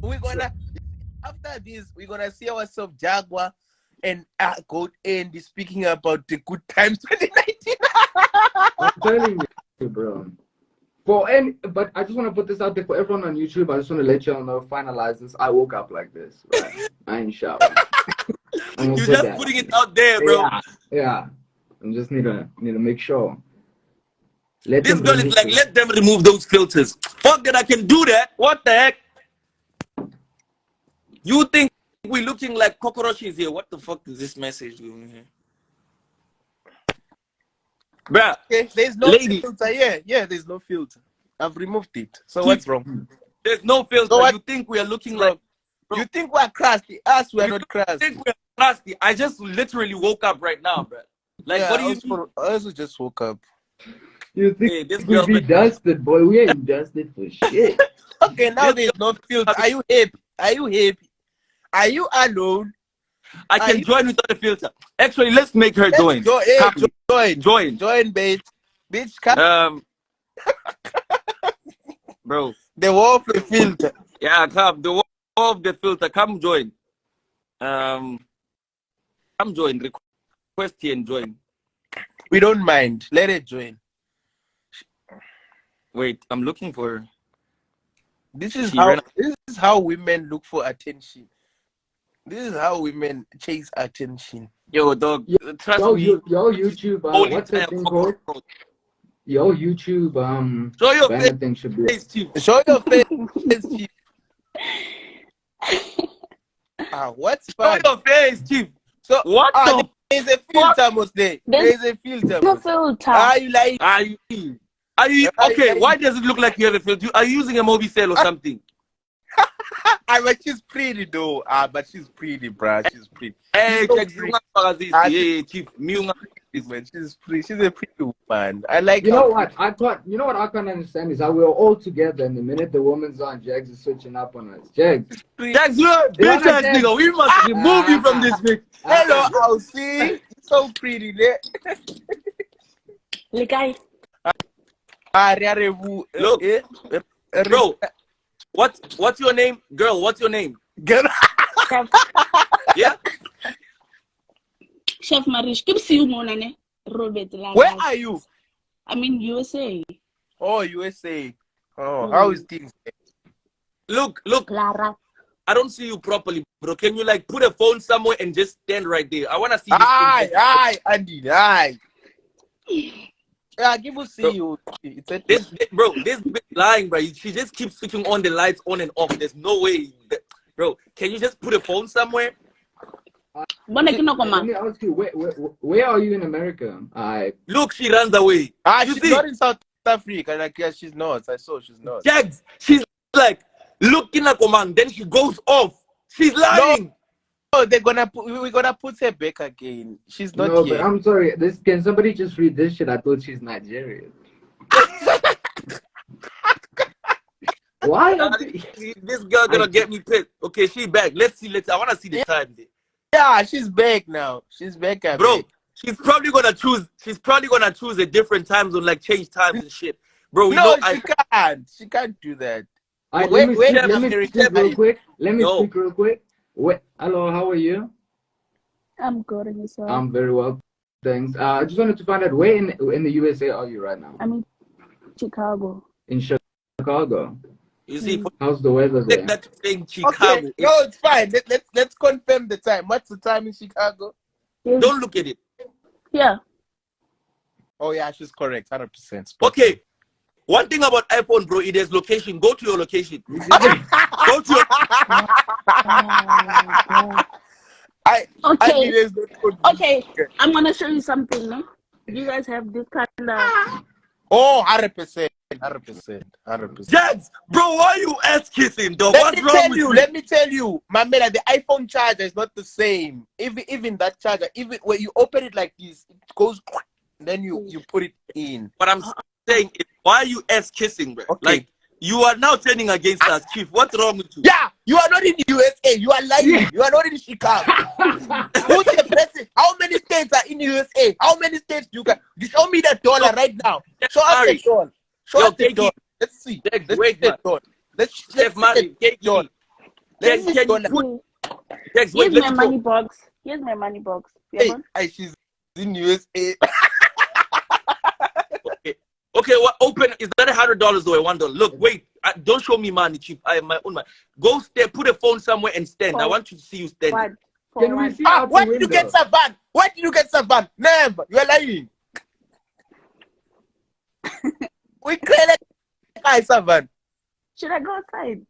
We're gonna after this, we're gonna see ourselves Jaguar and GoatAndy speaking about the good times 2019. I'm telling you, bro. But I just want to put this out there for everyone on YouTube. I just want to let y'all know, finalize this. I woke up like this, right? I ain't showered. You're just putting it out there, bro. Yeah. I just need to make sure. This girl is like, let them remove those filters. Fuck that, I can do that. What the heck? You think we're looking like cockroaches here? What the fuck is this message doing here? Bruh, Okay, there's no filter. Yeah, there's no filter. I've removed it. So what's wrong? There's no filter. So you think we are looking like... Bro, you think we're crusty? Us, we're not crusty. You think we're crusty? I just literally woke up right now, bro. Like, yeah, what do you mean? I also just woke up. You think this girl be dusted, boy? We ain't dusted for shit. Okay, now there's no filter. Are you happy? Are you happy? Are you alone? I can join without a filter. Actually, let's make her join. Join, bitch. Bitch, come. Bro. The wall of the filter. Yeah, come. The wall of the filter. Come join. Come join. Request here and join. We don't mind. Let it join. Wait, I'm looking for her. This is how women look for attention. This is how women chase attention. Yo, dog. Trust me. Yo, YouTube. What's that thing called? Yo, YouTube. Show your thing should be. face, chief. Show your face, chief. What's fun? Show your face, chief. So what? There's a filter, must there. There's a filter. No filter. Are you like? Are you okay? Why does it look like you have a filter? Are you using a Mobicel or something? But she's pretty though. But she's pretty, bruh. She's pretty. Hey, chief. She's pretty. She's a pretty woman. I like. You know what? I can't understand is how we're all together, and the minute the woman's on, Jags is switching up on us. Jags, you're a bitch ass nigga. We must remove you from this bitch. Hello, I'll see. So pretty, there. Look, guys. Look, bro. What's your name, girl? What's your name? Girl. Yeah. Chef Marish, keep see you, Monane. Robert. Where are you? I'm in USA. Oh, USA. Oh, how is things? Look. Clara. I don't see you properly, bro. Can you like put a phone somewhere and just stand right there? I wanna see this. Aye, Andy, aye. Yeah, give us see you. This bitch lying, bro. She just keeps switching on the lights on and off. There's no way, bro. Can you just put a phone somewhere? Let me ask you, where are you in America? Look, she runs away. She's not in South Africa. Like, yeah, she's not. I saw she's not. Jags, she's like looking at command, then she goes off. She's lying. No, we're gonna put her back again. She's not here. But I'm sorry. Can somebody just read this shit? I thought she's Nigerian. Why? This girl gonna get me pissed. Okay, she's back. Let's see. I wanna see the time there. Yeah, she's back now. She's back, bro. She's probably gonna choose a different time zone, like change times and shit, bro. She can't. She can't do that. Let me speak real quick. Hello, how are you? I'm good, and yourself? I'm very well, thanks. I just wanted to find out where in the USA are you right now? I'm in Chicago. In Chicago. You see, how's the weather there? That thing, Chicago. Okay. No, it's fine. Let's confirm the time. What's the time in Chicago? Yes. Don't look at it. Yeah. Oh yeah, she's correct, 100%. Okay. One thing about iPhone, bro, it has location. Go to your location. Go to your... Okay, I'm gonna show you something. No? You guys have this kind of. Oh, 100%. 100%. Jags, bro, why are you ass kissing, dog? What's wrong with you? Let me tell you, my man, the iPhone charger is not the same. Even that charger, even when you open it like this, it goes, then you put it in. But I'm saying, why are you ass kissing, bro? Okay. Like, you are now turning against us, Chief. What's wrong with you? Yeah, you are not in the USA. You are lying. You are not in Chicago. Who's the president? How many states are in the USA? How many states do you got? Show me the dollar right now. Show us the dollar. Show us the dollar. Let's see. Wait, man. Let's Chef Mari, John. can you put Jax, wait, Here's let my me money talk. box. Here's my money box. Hey, she's in USA. Okay, what open is that $100 or $1? Look, wait, don't show me money, chief. I have my own money. Go stand, put a phone somewhere and stand. I want you to see you standing. Can we see out the Where window? did you get Savan? Where did you get Savan? Never. You are lying. We created guy Savan. Should I go outside?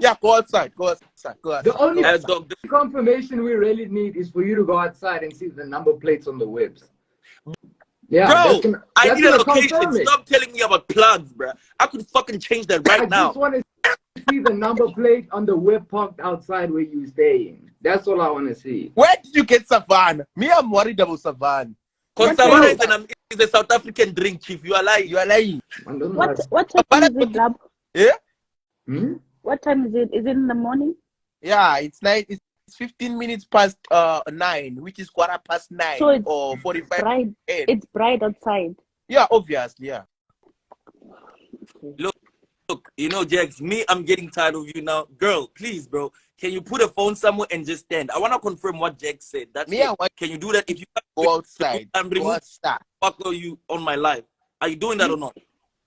Yeah, go outside. Go outside. Go outside. The only Dog, confirmation we really need is for you to go outside and see the number plates on the whips. Yeah, bro, I need a location. Confirm it. Stop telling me about plugs, bro. I could fucking change that right now. I just want to see the number plate on the whip parked outside where you staying. That's all I want to see. Where did you get Savan? Me, I'm worried about Savan. Because Savannah is a South African drink, chief. You are lying. You are lying. What time is it, Lab? Yeah? What time is it? Is it in the morning? Yeah, it's 15 minutes past 9, which is 9:15 So or 45. Bright. It's bright outside. Yeah, obviously, yeah. Look, you know, Jax, me, I'm getting tired of you now. Girl, please, bro. Can you put a phone somewhere and just stand? I want to confirm what Jax said. That's me. Can you do that? If you go outside, I'm removing fuck you on my life. Are you doing that or not?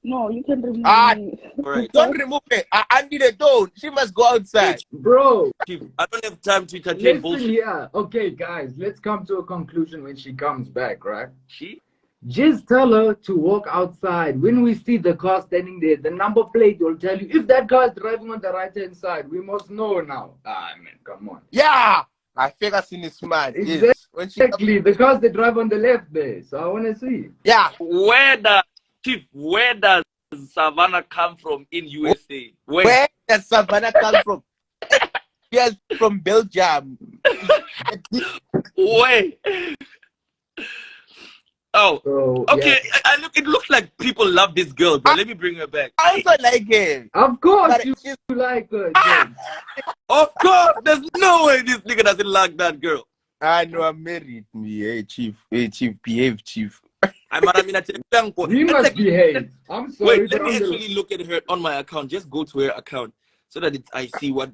No, you can remove me. Right. Don't remove it. I need a don't. She must go outside. Bro, Chief, I don't have time to entertain bullshit. Yeah. Okay, guys, let's come to a conclusion when she comes back, right? She? Just tell her to walk outside. When we see the car standing there, the number plate will tell you if that car is driving on the right-hand side. We must know now. Man, come on. Yeah. I think I seen this man. Exactly. Yes. When she The cars they drive on the left there. So I want to see. Yeah. Where does Savannah come from in USA? Where does Savannah come from? Yes, from Belgium. Where? Oh, So, okay. yeah. It looks like people love this girl, bro. Let me bring her back. I also like it. Of course, But you like her. Of course, there's no way this nigga doesn't like that girl. I know I'm married. Hey, chief. Hey, chief. Behave, chief. We must behave. I'm sorry. Wait, let me actually look at her on my account. Just go to her account so that I see what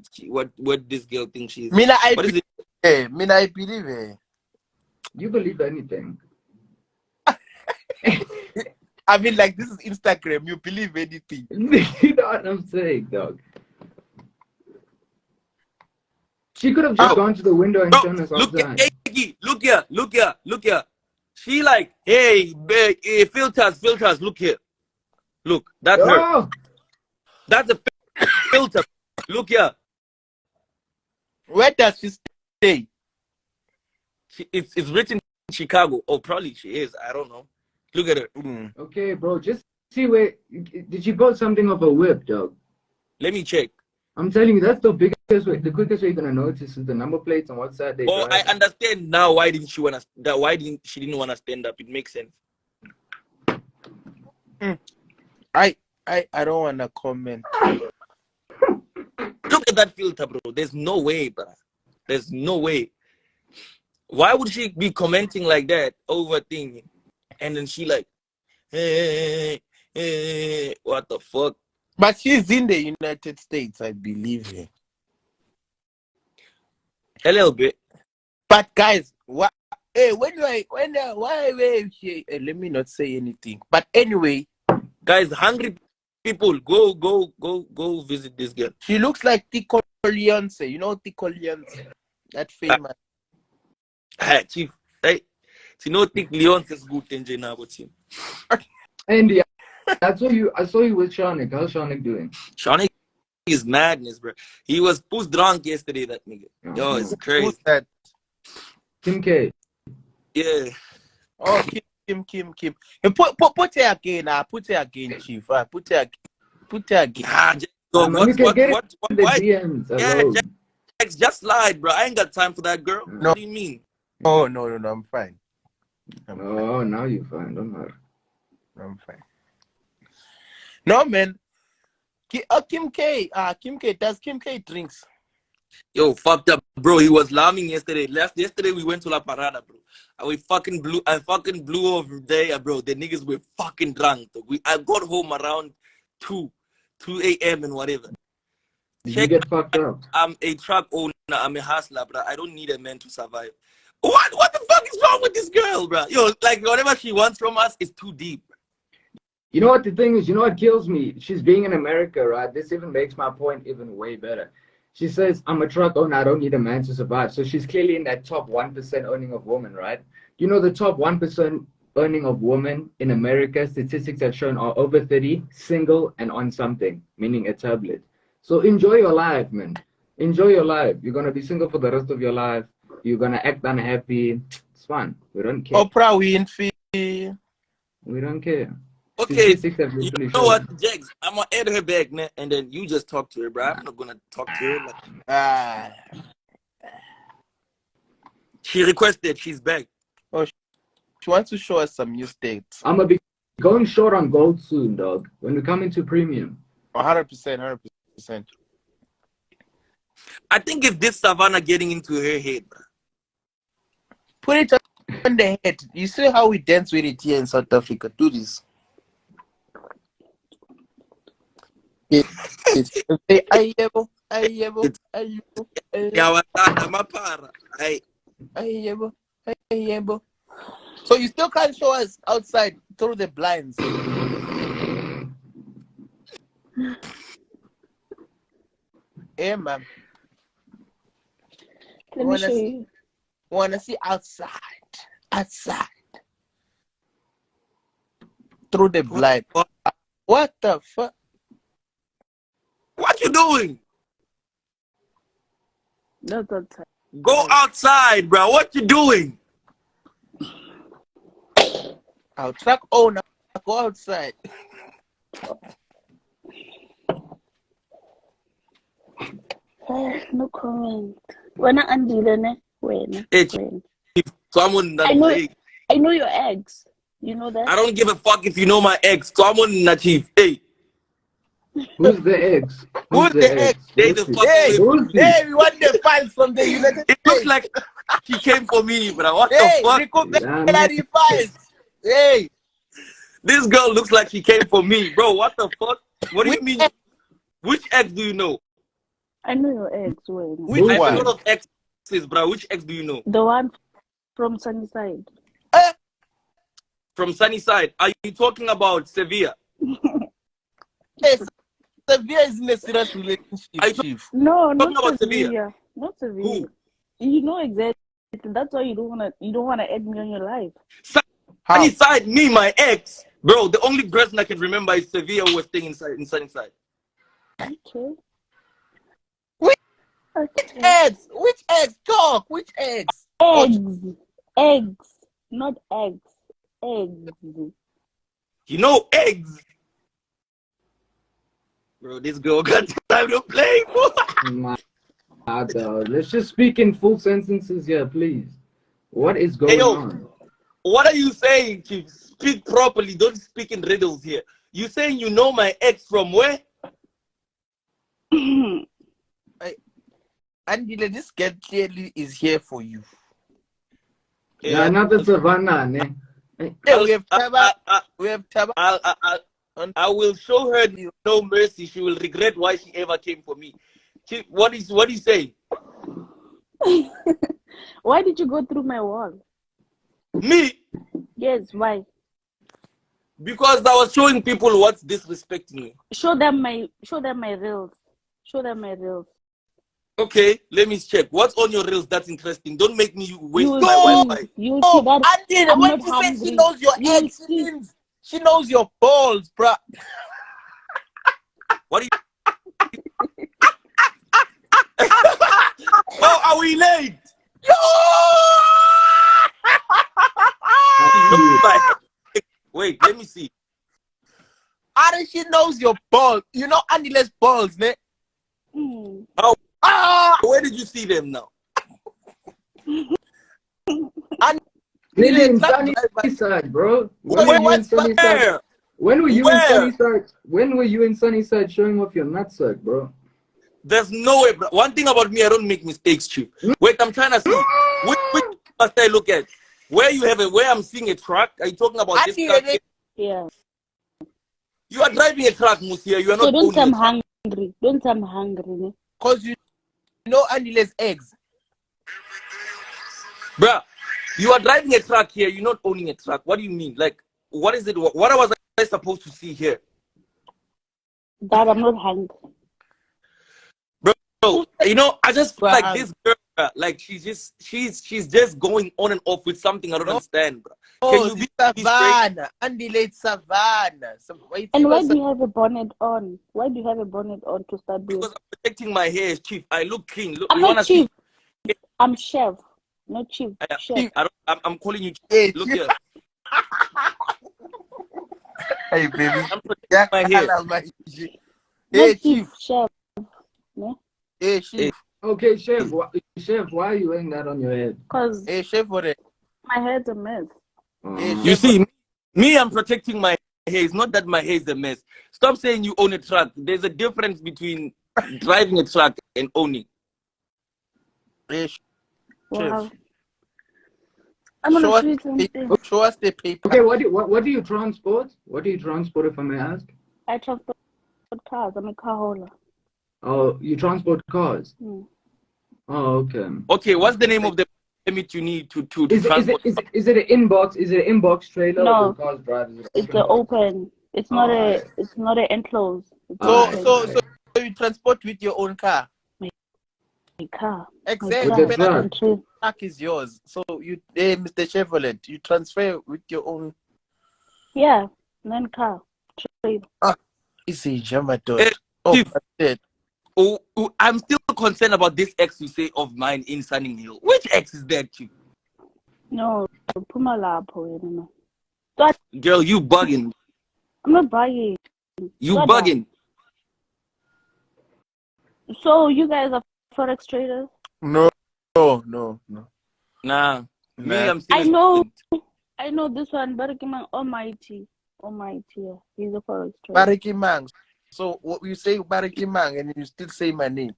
this girl thinks she is. Mina, I What is it? Hey, Mina, I believe it. You believe anything? I mean, like, this is Instagram. You believe anything. You know what I'm saying, dog? She could have just gone to the window and turned us outside. Look here. She like, hey, filters, look here. Look, that's her. That's a filter. Look here. Where does she stay? It's written in Chicago. Oh, probably she is. I don't know. Look at her. Okay, bro, just see where. Did she post something of a whip, dog? Let me check. I'm telling you, that's the biggest way. The quickest way you're gonna notice is the number plates on what side they drive. I understand now why didn't she wanna she didn't wanna stand up. It makes sense. I don't wanna comment. Look at that filter, bro. There's no way, bro. There's no way. Why would she be commenting like that over thing? And then she like, hey, what the fuck? But she's in the United States, I believe her. A little bit. But guys, what? Hey, why? Let me not say anything. But anyway, guys, hungry people, go visit this girl. She looks like Tico Leonce. You know Tico Leonce, that famous. Hey, chief. Hey, you know Tico Leonce is good in now, but him. Andy, I saw you with Shanik. How's Shanik doing? Shanik is madness, bro. He was puss drunk yesterday, that nigga. Yo, it's crazy. Who's that? Kim K. Yeah. Oh, Kim. Put her again, put her again, chief. Put her again. Ah, why? Yeah, just lied, bro. I ain't got time for that girl. No. What do you mean? Oh, no, I'm fine. Oh, now you're fine. Don't matter. I'm fine. No, man. Kim K. Does Kim K drinks? Yo, fucked up, bro. He was lambing yesterday. Yesterday we went to La Parada, bro. I fucking blew over there, bro. The niggas were fucking drunk. I got home around 2 a.m. and whatever. You get fucked up. I'm a truck owner. I'm a hustler, bro. I don't need a man to survive. What the fuck is wrong with this girl, bro? Yo, like whatever she wants from us is too deep. You know what the thing is? You know what kills me? She's being in America, right? This even makes my point even way better. She says, I'm a truck owner. I don't need a man to survive. So she's clearly in that top 1% earning of women, right? You know, the top 1% earning of women in America, statistics have shown are over 30, single, and on something, meaning a tablet. So enjoy your life, man. Enjoy your life. You're going to be single for the rest of your life. You're going to act unhappy. It's fun. We don't care. Oprah Winfrey. We don't care. Okay, Statistics have you literally know shown. what, Jags? I'm gonna add her back, man, and then you just talk to her, bro. I'm not gonna talk to her. Like... She requested. She's back. Oh, she wants to show us some new states. I'm going to be going short on gold soon, dog. When we come into premium. 100%, 100%. I think it's this Savannah getting into her head, bro. Put it on the head. You see how we dance with it here in South Africa. Do this. Yes. Say, ayebo, ayebo, ayebo, ayebo, ayebo. So you still can't show us outside through the blinds. Hey, ma'am. Let me show you. Wanna see outside, outside, through the blind. What the fuck? What you doing? That's outside. Go outside, bro. What you doing? Our truck owner, go outside. No comment. When I undo when Someone I know your ex. You know that? I don't give a fuck if you know my ex. Someone na chief. Hey. Who's the ex? Who's the ex? They the fuck Hey, away. we want the files from the United States. It looks like she came for me, bro. What Hey, the fuck? recuperate files. Hey. This girl looks like she came for me, bro. What the fuck? What do you mean? Which ex do you know? I know your ex. I have a lot of exes, bro. Which ex do you know? The one from Sunnyside. From Sunnyside. Are you talking about Sevilla? Yes, Sevilla is in a serious relationship. No, talking not about Sevilla. Not Sevilla. Who? You know exactly. That's why you don't wanna add me on your life. Sunnyside, me, my ex, bro. The only person I can remember is Sevilla who was staying in Sunnyside. Okay. Which Okay. ex? Which ex? Talk. Which ex? Eggs, not eggs. Eggs. You know eggs. Bro, this girl got time to play. Let's just speak in full sentences here, please. What is going on? What are you saying, Chief? Speak properly. Don't speak in riddles here. You saying you know my ex from where? Andy, this girl clearly is here for you. Yeah, another Savannah, ne? Yeah, we have Taba. We have Taba. I will show her no mercy. She will regret why she ever came for me. Chief, what is he saying? Why did you go through my wall? Me? Yes, why? Because I was showing people what's disrespecting me. Show them my reels. Show them my reels. Okay, let me check. What's on your reels that's interesting? Don't make me waste my Wi-Fi. You see that? Andy, when she says she knows your ex, she means she knows your balls, bruh. What are you? Oh, are we late? Yo! Wait, let me see. Andy, she knows your balls. You know Andy's balls, ne? How? Ah! Where did you see them now? Nigga in Sunnyside, bro. When were you in Sunnyside? When were you in Sunnyside? When were you in Sunnyside showing off your nutsack, bro? There's no way, bro. One thing about me, I don't make mistakes, Chief. Wait, I'm trying to see. Which must I look at? Where you have where I'm seeing a truck? Are you talking about this truck? Yeah. You are driving a truck, Musia. You are So not don't say I'm owning hungry. Don't say I'm hungry. Ne? Because you know Andy lays eggs. Bruh, you are driving a truck here. You're not owning a truck. What do you mean? Like, what is it? What was I supposed to see here? Dad, I'm not hungry. Bro, you know, I just feel Bruh, like this girl, bruh, like she's just going on and off with something I don't understand, bro. Can you be Savannah? Andy laid Savannah. And why do you have a bonnet on? Why do you have a bonnet on to start with? Because I'm protecting my hair, chief. I look clean. Look, I'm you not wanna chief. see? I'm chef. Not chief. Chef. I'm calling you chief. Hey, Look chief. here. Hey, baby. I'm protecting my hair. Hey, Not chief. Chef. Ne? Hey, chief. Okay, chef. Why are you wearing that on your head? Because Hey, chef, what? my hair's a mess. Hey, You see, me, I'm protecting my hair. It's not that my hair is a mess. Stop saying you own a truck. There's a difference between driving a truck and owning. Hey, Wow. chef. I'm gonna Show us show you the something. paper. Show us the paper. Okay, what do you transport? What do you transport, if I may ask? I transport cars. I'm a car hauler. Oh, you transport cars. Hmm. Oh, okay. Okay, what's the name of the permit you need to Is transport? it an inbox? Is it an inbox trailer? No. Or the car's drive? It's an open. It's not a. It's not an enclosed. It's So you transport with your own car. a car. Exactly. With the truck. Truck is yours. So you, hey, Mr. Chevrolet, you transfer with your own. Yeah, non car. Trade. Easy, Jamato. Hey, Oh, Chief. that's it. Oh, I'm still concerned about this ex you say of mine in Sunning Hill. Which ex is that, Chief? No, Pumalapo. Girl, you bugging. I'm not buying. You Shut bugging. So you guys are Forex traders? No. Nah. Me, Nah. I'm still I a know. student. I know this one, Barakiman Almighty. Yeah. He's a Forex trader. Bariki Mang. So what you say Bariki Mang and you still say my name.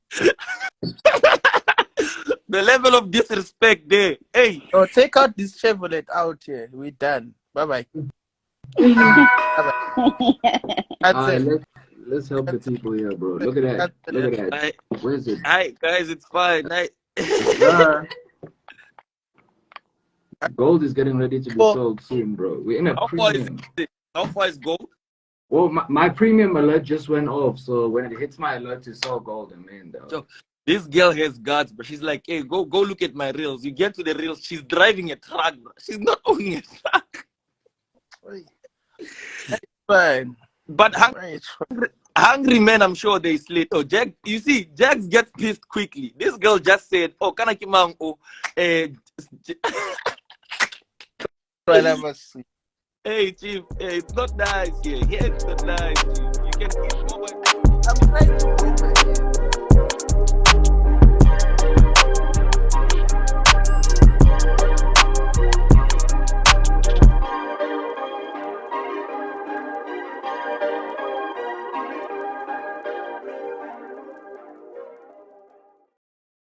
The level of disrespect there. Hey. So take out this Chevrolet out here. We're done. Bye-bye. Bye-bye. That's it. Let's help the people here, bro. Look at that. Look at that. Where's it? Hi, guys, it's fine. Gold is getting ready to be sold soon, bro. We're in a premium. How far is gold? Well, my premium alert just went off, so when it hits my alert to sell gold, I'm in, though. So, this girl has guts, but she's like, hey, go look at my reels. You get to the reels, she's driving a truck, bro. She's not owning a truck. Fine. But hungry men, I'm sure they slate. Oh, Jack, you see, Jax gets pissed quickly. This girl just said, oh, can I keep my Hey, Chief, hey, it's not nice here. Here, it's not nice, Chief. You can eat more. I'm trying to